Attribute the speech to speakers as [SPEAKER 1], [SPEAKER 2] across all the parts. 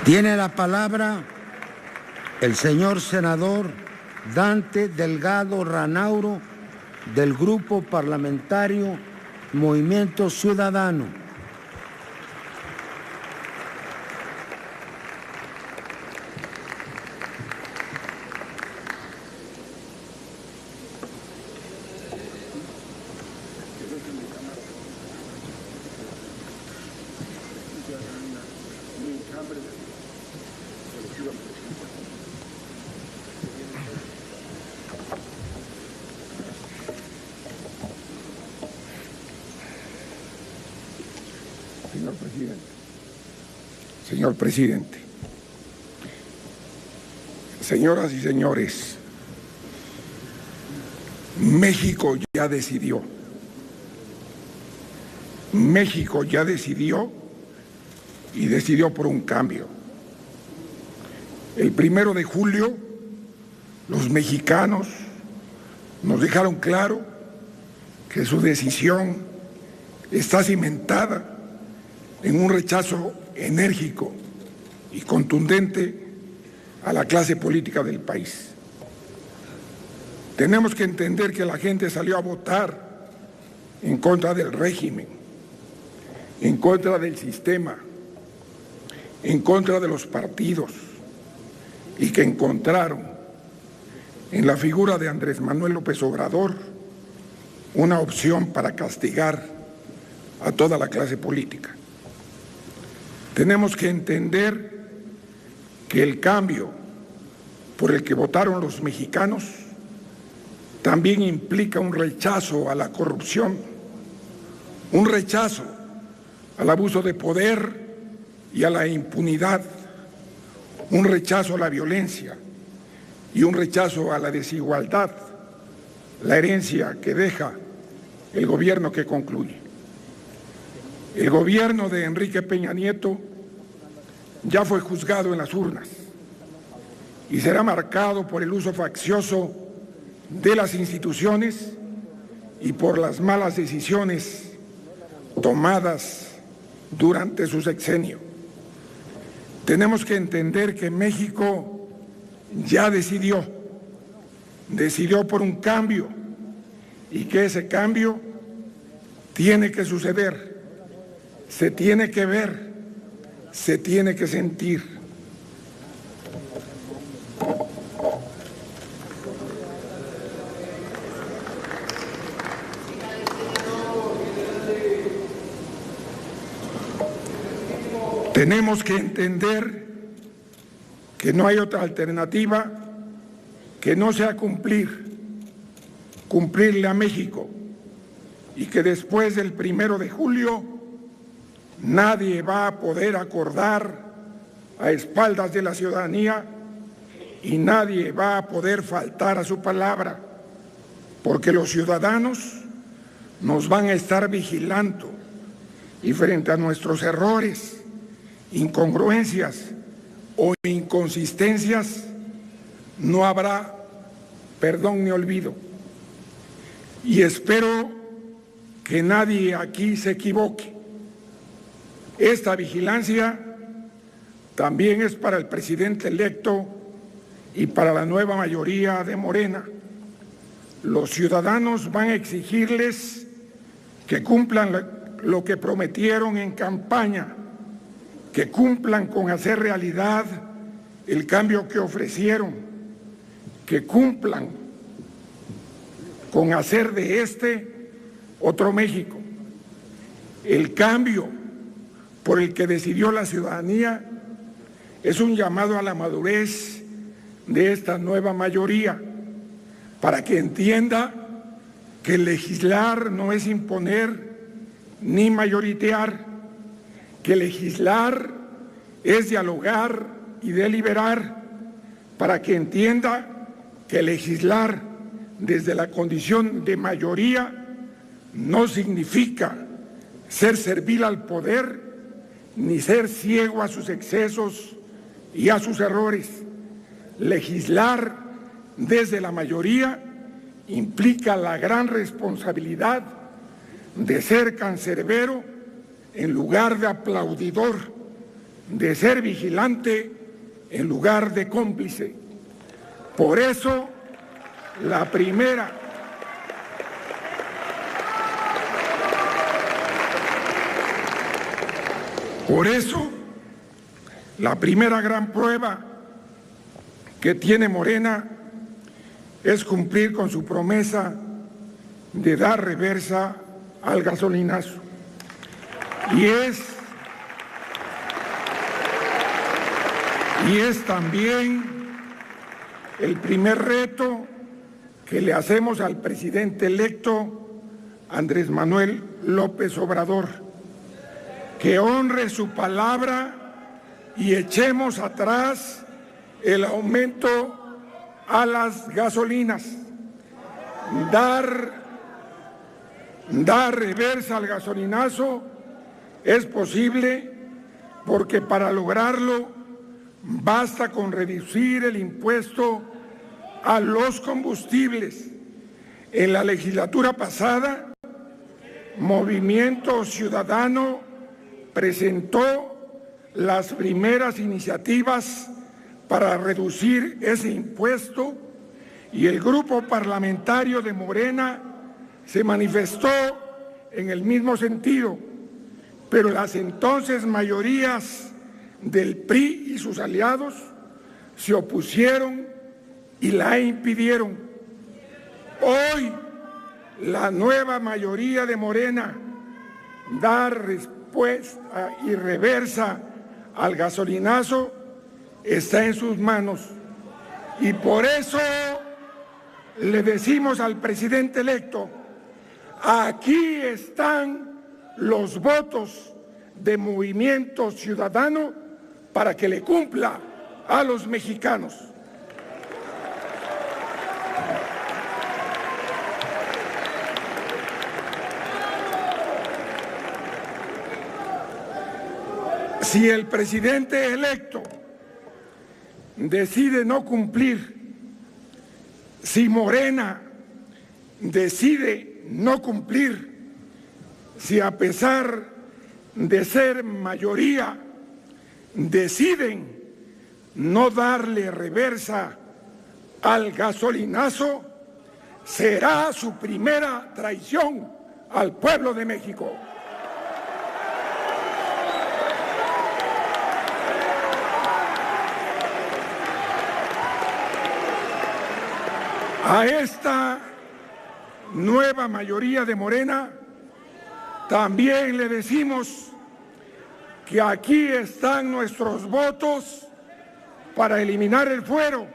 [SPEAKER 1] Tiene la palabra el señor senador Dante Delgado Ranauro, del Grupo Parlamentario Movimiento Ciudadano.
[SPEAKER 2] Señor presidente, señoras y señores, México ya decidió. México ya decidió y decidió por un cambio. El 1 de julio, los mexicanos nos dejaron claro que su decisión está cimentada en un rechazo enérgico y contundente a la clase política del país. Tenemos que entender que la gente salió a votar en contra del régimen, en contra del sistema, en contra de los partidos, y que encontraron en la figura de Andrés Manuel López Obrador una opción para castigar a toda la clase política. Tenemos que entender que el cambio por el que votaron los mexicanos también implica un rechazo a la corrupción, un rechazo al abuso de poder y a la impunidad, un rechazo a la violencia y un rechazo a la desigualdad, la herencia que deja el gobierno que concluye. El gobierno de Enrique Peña Nieto ya fue juzgado en las urnas y será marcado por el uso faccioso de las instituciones y por las malas decisiones tomadas durante su sexenio. Tenemos que entender que México ya decidió por un cambio y que ese cambio tiene que suceder. Se tiene que ver, se tiene que sentir. Tenemos que entender que no hay otra alternativa que no sea cumplirle a México, y que después del 1 de julio nadie va a poder acordar a espaldas de la ciudadanía y nadie va a poder faltar a su palabra, porque los ciudadanos nos van a estar vigilando y frente a nuestros errores, incongruencias o inconsistencias no habrá perdón ni olvido. Y espero que nadie aquí se equivoque. Esta vigilancia también es para el presidente electo y para la nueva mayoría de Morena. Los ciudadanos van a exigirles que cumplan lo que prometieron en campaña, que cumplan con hacer realidad el cambio que ofrecieron, que cumplan con hacer de este otro México. El cambio por el que decidió la ciudadanía es un llamado a la madurez de esta nueva mayoría, para que entienda que legislar no es imponer ni mayoritear, que legislar es dialogar y deliberar, para que entienda que legislar desde la condición de mayoría no significa ser servil al poder ni ser ciego a sus excesos y a sus errores. Legislar desde la mayoría implica la gran responsabilidad de ser cancerbero en lugar de aplaudidor, de ser vigilante en lugar de cómplice. Por eso, la primera gran prueba que tiene Morena es cumplir con su promesa de dar reversa al gasolinazo. Y es también el primer reto que le hacemos al presidente electo Andrés Manuel López Obrador, que honre su palabra y echemos atrás el aumento a las gasolinas. Dar reversa al gasolinazo es posible porque para lograrlo basta con reducir el impuesto a los combustibles. En la legislatura pasada, Movimiento Ciudadano presentó las primeras iniciativas para reducir ese impuesto y el grupo parlamentario de Morena se manifestó en el mismo sentido, pero las entonces mayorías del PRI y sus aliados se opusieron y la impidieron. Hoy, la nueva mayoría de Morena da respuesta y reversa al gasolinazo está en sus manos. Y por eso le decimos al presidente electo, aquí están los votos de Movimiento Ciudadano para que le cumpla a los mexicanos. Si el presidente electo decide no cumplir, si Morena decide no cumplir, si a pesar de ser mayoría deciden no darle reversa al gasolinazo, será su primera traición al pueblo de México. A esta nueva mayoría de Morena también le decimos que aquí están nuestros votos para eliminar el fuero.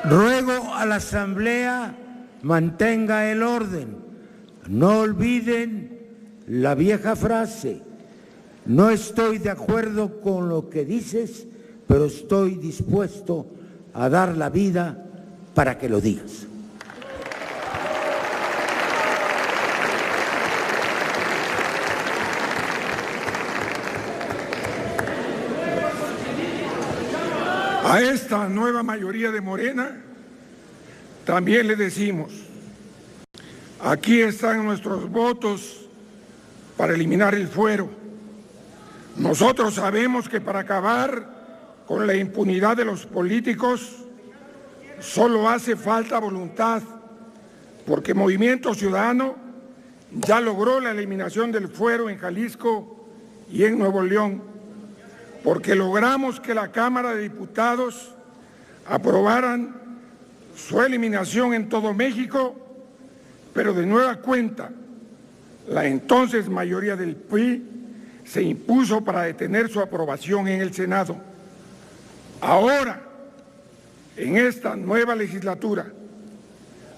[SPEAKER 1] Ruego a la Asamblea mantenga el orden. No olviden la vieja frase, no estoy de acuerdo con lo que dices, pero estoy dispuesto a dar la vida para que lo digas.
[SPEAKER 2] A esta nueva mayoría de Morena también le decimos, aquí están nuestros votos para eliminar el fuero. Nosotros sabemos que para acabar con la impunidad de los políticos solo hace falta voluntad, porque Movimiento Ciudadano ya logró la eliminación del fuero en Jalisco y en Nuevo León, porque logramos que la Cámara de Diputados aprobaran su eliminación en todo México, pero de nueva cuenta, la entonces mayoría del PRI se impuso para detener su aprobación en el Senado. Ahora, en esta nueva legislatura,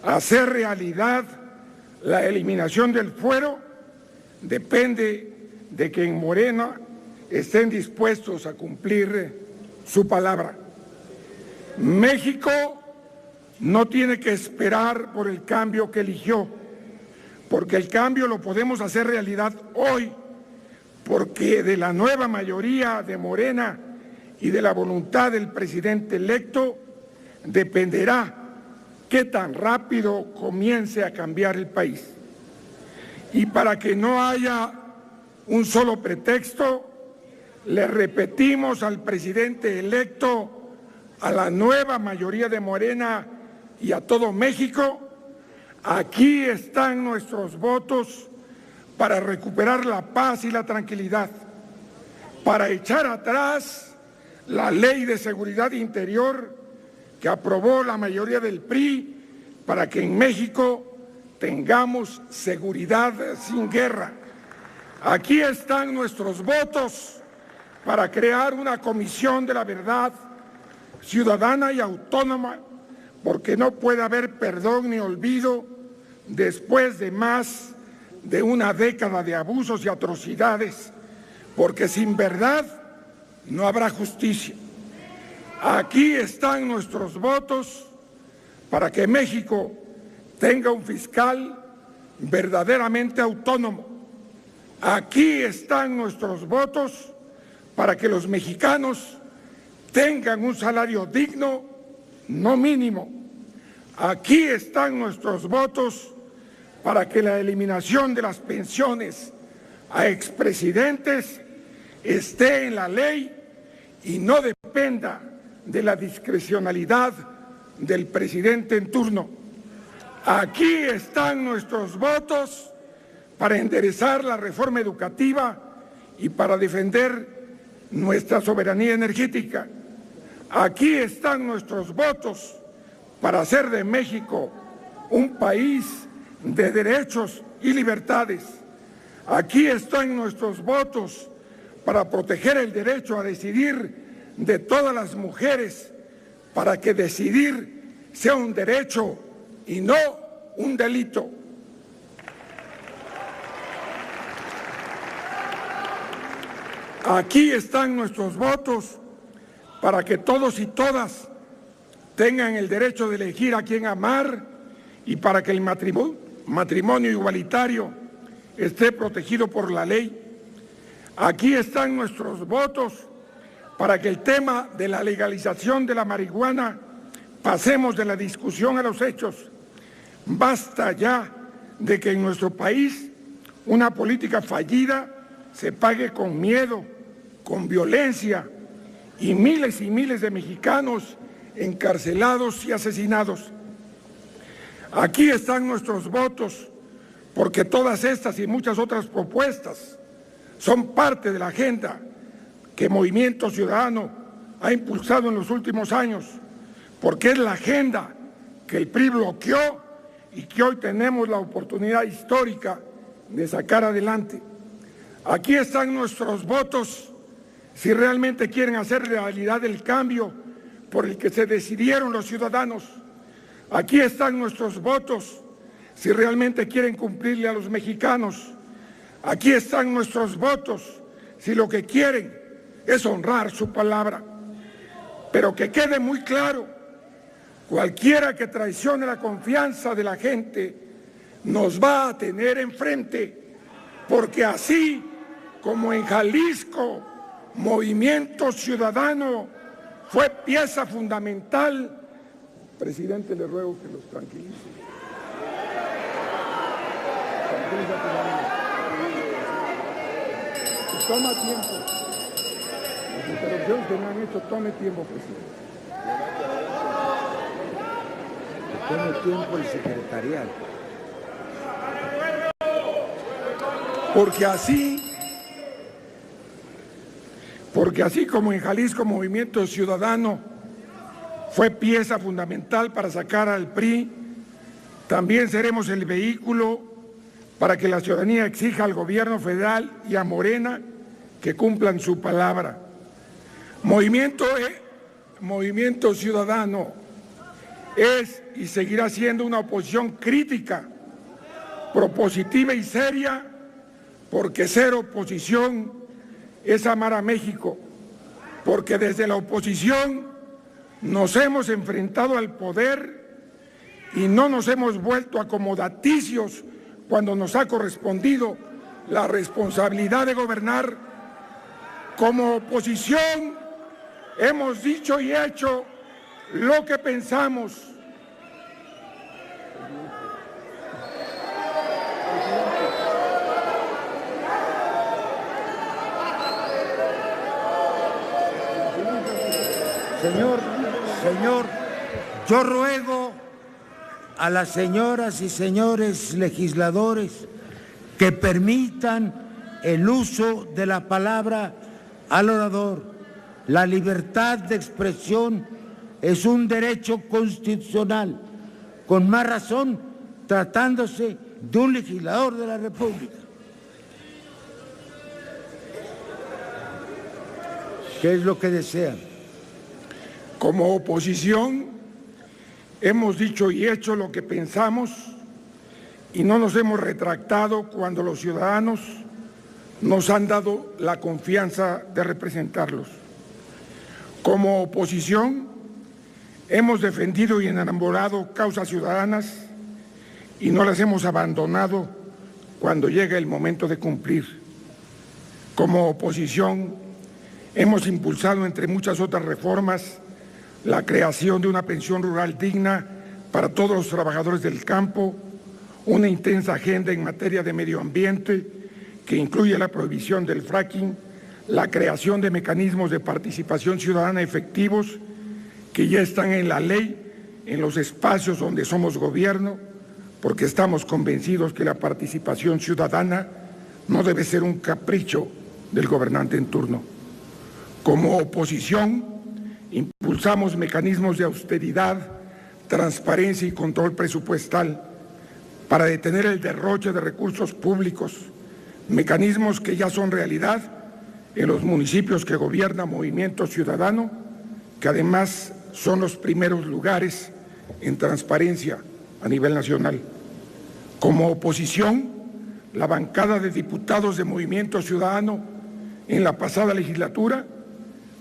[SPEAKER 2] hacer realidad la eliminación del fuero depende de que en Morena estén dispuestos a cumplir su palabra. México no tiene que esperar por el cambio que eligió, porque el cambio lo podemos hacer realidad hoy, porque de la nueva mayoría de Morena y de la voluntad del presidente electo dependerá qué tan rápido comience a cambiar el país. Y para que no haya un solo pretexto, le repetimos al presidente electo, a la nueva mayoría de Morena y a todo México: aquí están nuestros votos para recuperar la paz y la tranquilidad, para echar atrás la Ley de Seguridad Interior que aprobó la mayoría del PRI, para que en México tengamos seguridad sin guerra. Aquí están nuestros votos para crear una comisión de la verdad ciudadana y autónoma, porque no puede haber perdón ni olvido después de más de una década de abusos y atrocidades, porque sin verdad no habrá justicia. Aquí están nuestros votos para que México tenga un fiscal verdaderamente autónomo. Aquí están nuestros votos para que los mexicanos tengan un salario digno, no mínimo. Aquí están nuestros votos para que la eliminación de las pensiones a expresidentes esté en la ley y no dependa de la discrecionalidad del presidente en turno. Aquí están nuestros votos para enderezar la reforma educativa y para defender nuestra soberanía energética. Aquí están nuestros votos para hacer de México un país de derechos y libertades. Aquí están nuestros votos para proteger el derecho a decidir de todas las mujeres, para que decidir sea un derecho y no un delito. Aquí están nuestros votos para que todos y todas tengan el derecho de elegir a quién amar y para que el matrimonio igualitario esté protegido por la ley. Aquí están nuestros votos para que el tema de la legalización de la marihuana pasemos de la discusión a los hechos. Basta ya de que en nuestro país una política fallida se pague con miedo, con violencia y miles de mexicanos encarcelados y asesinados. Aquí están nuestros votos porque todas estas y muchas otras propuestas son parte de la agenda que Movimiento Ciudadano ha impulsado en los últimos años, porque es la agenda que el PRI bloqueó y que hoy tenemos la oportunidad histórica de sacar adelante. Aquí están nuestros votos si realmente quieren hacer realidad el cambio por el que se decidieron los ciudadanos. Aquí están nuestros votos si realmente quieren cumplirle a los mexicanos. Aquí están nuestros votos si lo que quieren es honrar su palabra. Pero que quede muy claro, cualquiera que traicione la confianza de la gente nos va a tener enfrente, porque así como en Jalisco, Movimiento Ciudadano fue pieza fundamental. Presidente, le ruego que los tranquilice. Toma tiempo. Las interrupciones que me han hecho, tome tiempo, presidente.
[SPEAKER 1] Que tome tiempo el secretarial.
[SPEAKER 2] Porque así como en Jalisco Movimiento Ciudadano fue pieza fundamental para sacar al PRI, también seremos el vehículo para que la ciudadanía exija al gobierno federal y a Morena que cumplan su palabra. Movimiento Ciudadano es y seguirá siendo una oposición crítica, propositiva y seria, porque ser oposición es amar a México, porque desde la oposición nos hemos enfrentado al poder y no nos hemos vuelto acomodaticios cuando nos ha correspondido la responsabilidad de gobernar. Como oposición hemos dicho y hecho lo que pensamos
[SPEAKER 1] Señor, yo ruego a las señoras y señores legisladores que permitan el uso de la palabra al orador. La libertad de expresión es un derecho constitucional, con más razón tratándose de un legislador de la República. ¿Qué es lo que desean?
[SPEAKER 2] Como oposición, hemos dicho y hecho lo que pensamos y no nos hemos retractado cuando los ciudadanos nos han dado la confianza de representarlos. Como oposición, hemos defendido y enamorado causas ciudadanas y no las hemos abandonado cuando llega el momento de cumplir. Como oposición, hemos impulsado, entre muchas otras reformas, la creación de una pensión rural digna para todos los trabajadores del campo, una intensa agenda en materia de medio ambiente que incluye la prohibición del fracking, la creación de mecanismos de participación ciudadana efectivos que ya están en la ley, en los espacios donde somos gobierno, porque estamos convencidos que la participación ciudadana no debe ser un capricho del gobernante en turno. Como oposición, impulsamos mecanismos de austeridad, transparencia y control presupuestal para detener el derroche de recursos públicos, mecanismos que ya son realidad en los municipios que gobierna Movimiento Ciudadano, que además son los primeros lugares en transparencia a nivel nacional. Como oposición, la bancada de diputados de Movimiento Ciudadano en la pasada legislatura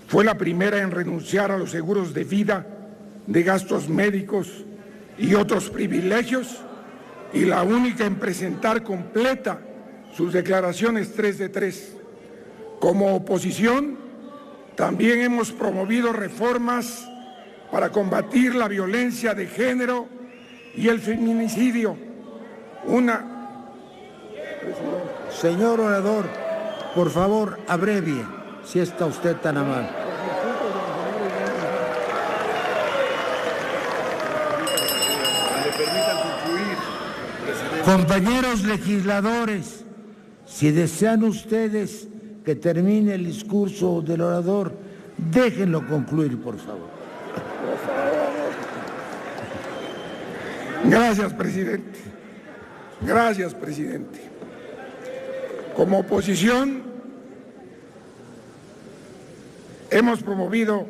[SPEAKER 2] fue la primera en renunciar a los seguros de vida, de gastos médicos y otros privilegios, y la única en presentar completa sus declaraciones 3 de 3. Como oposición, también hemos promovido reformas para combatir la violencia de género y el feminicidio.
[SPEAKER 1] Señor orador, por favor, abrevie, si está usted tan amable. Compañeros legisladores, si desean ustedes que termine el discurso del orador, déjenlo concluir, por favor.
[SPEAKER 2] Gracias, presidente. Gracias, presidente. Como oposición, hemos promovido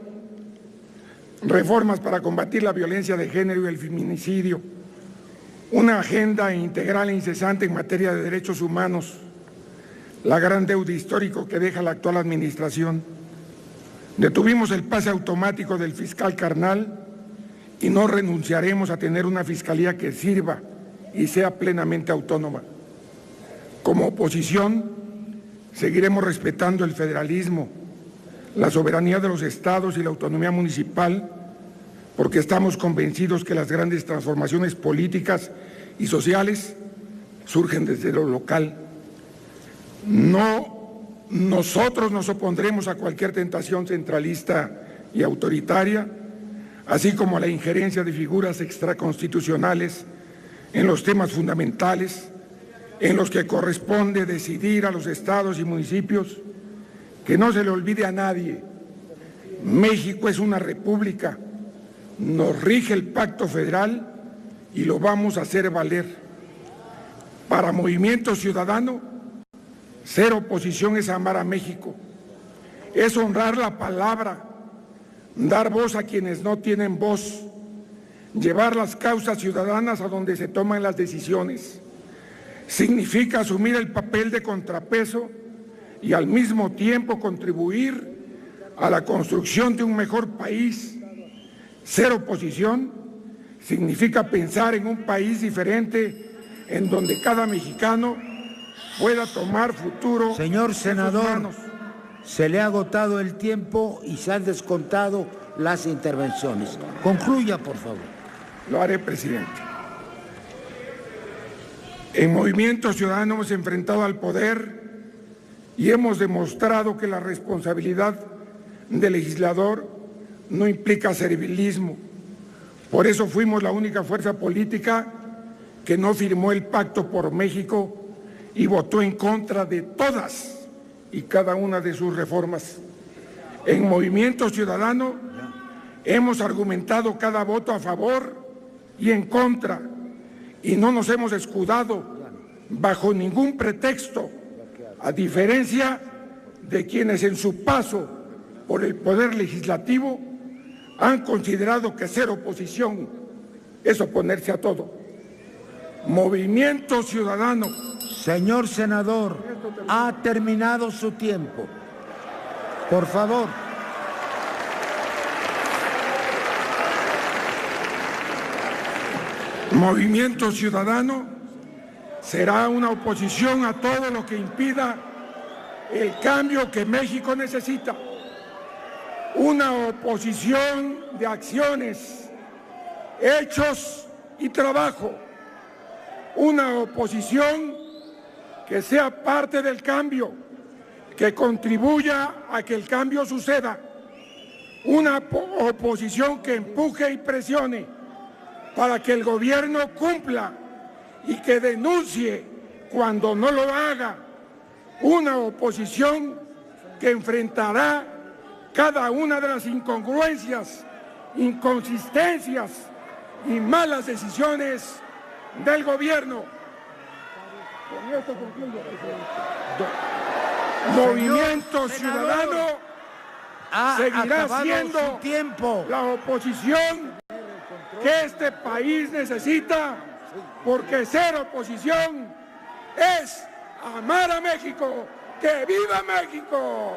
[SPEAKER 2] reformas para combatir la violencia de género y el feminicidio, una agenda integral e incesante en materia de derechos humanos, la gran deuda histórica que deja la actual administración. Detuvimos el pase automático del fiscal carnal y no renunciaremos a tener una fiscalía que sirva y sea plenamente autónoma. Como oposición, seguiremos respetando el federalismo, la soberanía de los estados y la autonomía municipal, porque estamos convencidos que las grandes transformaciones políticas y sociales surgen desde lo local. Nosotros nos opondremos a cualquier tentación centralista y autoritaria, así como a la injerencia de figuras extraconstitucionales en los temas fundamentales en los que corresponde decidir a los estados y municipios. Que no se le olvide a nadie, México es una república, nos rige el pacto federal y lo vamos a hacer valer. Para Movimiento Ciudadano, ser oposición es amar a México, es honrar la palabra, dar voz a quienes no tienen voz, llevar las causas ciudadanas a donde se toman las decisiones. Significa asumir el papel de contrapeso y al mismo tiempo contribuir a la construcción de un mejor país. Ser oposición significa pensar en un país diferente en donde cada mexicano pueda tomar futuro.
[SPEAKER 1] Señor senador, se le ha agotado el tiempo y se han descontado las intervenciones. Concluya, por favor.
[SPEAKER 2] Lo haré, presidente. En Movimiento Ciudadano hemos enfrentado al poder y hemos demostrado que la responsabilidad del legislador no implica servilismo. Por eso fuimos la única fuerza política que no firmó el Pacto por México y votó en contra de todas y cada una de sus reformas. En Movimiento Ciudadano hemos argumentado cada voto a favor y en contra y no nos hemos escudado bajo ningún pretexto, a diferencia de quienes en su paso por el Poder Legislativo han considerado que ser oposición es oponerse a todo. Movimiento Ciudadano.
[SPEAKER 1] Señor senador, ha terminado su tiempo. Por favor.
[SPEAKER 2] Movimiento Ciudadano será una oposición a todo lo que impida el cambio que México necesita. Una oposición de acciones, hechos y trabajo. Una oposición que sea parte del cambio, que contribuya a que el cambio suceda. Una oposición que empuje y presione para que el gobierno cumpla y que denuncie cuando no lo haga. Una oposición que enfrentará cada una de las incongruencias, inconsistencias y malas decisiones del gobierno. Con esto concluyo, presidente. Movimiento Ciudadano seguirá siendo la oposición que este país necesita, porque ser oposición es amar a México. ¡Que viva México!